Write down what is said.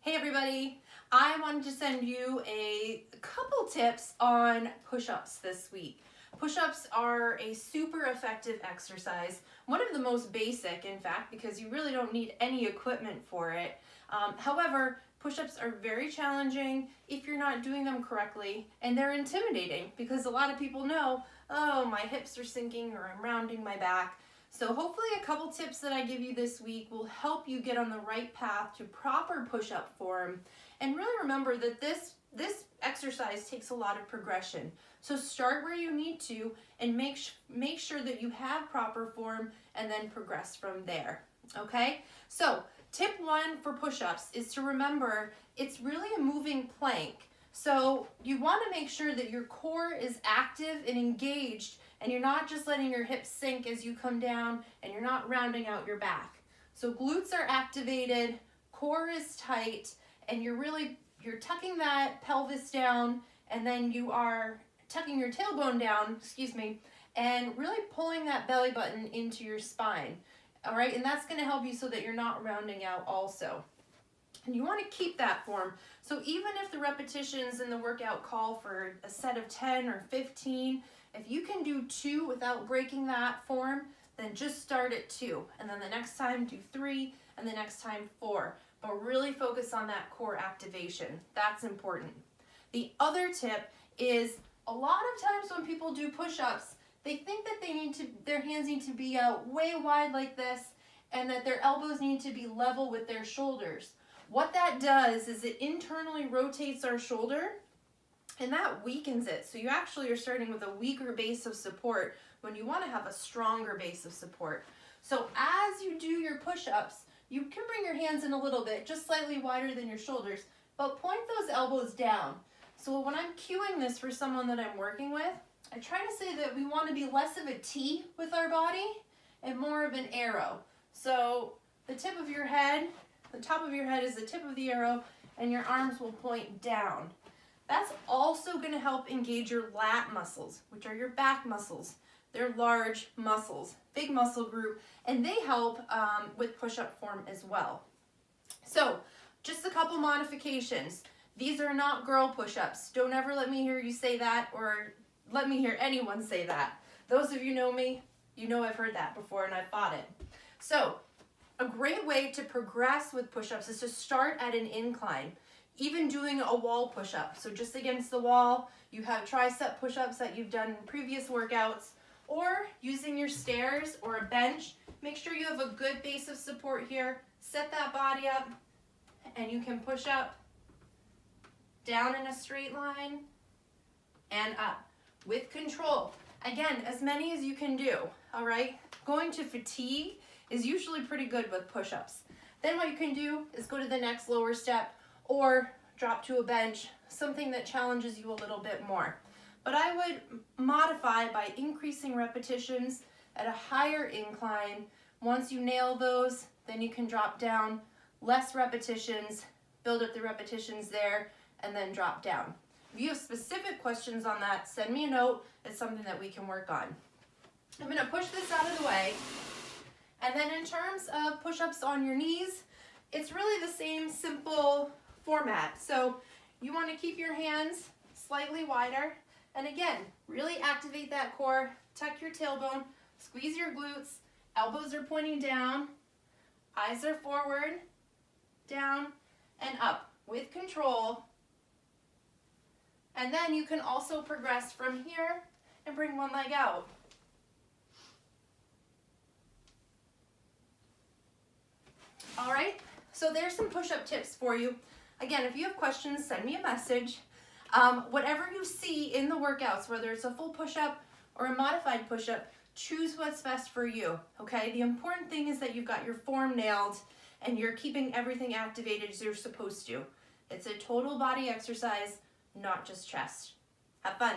Hey everybody, I wanted to send you a couple tips on push-ups this week. Push-ups are a super effective exercise, one of the most basic in fact, because you really don't need any equipment for it. However, push-ups are very challenging if you're not doing them correctly, and they're intimidating because a lot of people know, oh, my hips are sinking or I'm rounding my back. So hopefully a couple tips that I give you this week will help you get on the right path to proper push-up form. And really remember that this exercise takes a lot of progression. So start where you need to and make sure that you have proper form and then progress from there. Okay? So tip one for push-ups is to remember it's really a moving plank. So you want to make sure that your core is active and engaged, and you're not just letting your hips sink as you come down, and you're not rounding out your back. So glutes are activated, core is tight, and you're tucking that pelvis down, and then you are tucking your tailbone down, and really pulling that belly button into your spine. All right, and that's going to help you so that you're not rounding out also. And you want to keep that form. So even if the repetitions in the workout call for a set of 10 or 15, if you can do 2 without breaking that form, then just start at 2. And then the next time do 3, and the next time 4. But really focus on that core activation. That's important. The other tip is a lot of times when people do push-ups, they think that their hands need to be out way wide like this, and that their elbows need to be level with their shoulders. What that does is it internally rotates our shoulder, and that weakens it. So you actually are starting with a weaker base of support when you want to have a stronger base of support. So as you do your push-ups, you can bring your hands in a little bit, just slightly wider than your shoulders, but point those elbows down. So when I'm cueing this for someone that I'm working with, I try to say that we want to be less of a T with our body and more of an arrow. So the top of your head is the tip of the arrow, and your arms will point down. That's also going to help engage your lat muscles, which are your back muscles. They're large muscles, big muscle group, and they help with push-up form as well. So just a couple modifications. These are not girl push-ups. Don't ever let me hear you say that, or let me hear anyone say that. Those of you know me, you know I've heard that before and I've fought it. So a great way to progress with push-ups is to start at an incline, even doing a wall push-up. So just against the wall, you have tricep push-ups that you've done in previous workouts, or using your stairs or a bench. Make sure you have a good base of support here. Set that body up, and you can push up, down in a straight line, and up with control. Again, as many as you can do, all right? Going to fatigue is usually pretty good with push-ups. Then what you can do is go to the next lower step or drop to a bench, something that challenges you a little bit more. But I would modify by increasing repetitions at a higher incline. Once you nail those, then you can drop down, less repetitions, build up the repetitions there, and then drop down. If you have specific questions on that, send me a note. It's something that we can work on. I'm going to push this out of the way. And then in terms of push-ups on your knees, it's really the same simple format. So you want to keep your hands slightly wider. And again, really activate that core, tuck your tailbone, squeeze your glutes, elbows are pointing down, eyes are forward, down, and up with control. And then you can also progress from here and bring one leg out. All right, so there's some push-up tips for you. Again, if you have questions, send me a message. Whatever you see in the workouts, whether it's a full push-up or a modified push-up, choose what's best for you, okay? The important thing is that you've got your form nailed and you're keeping everything activated as you're supposed to. It's a total body exercise, not just chest. Have fun.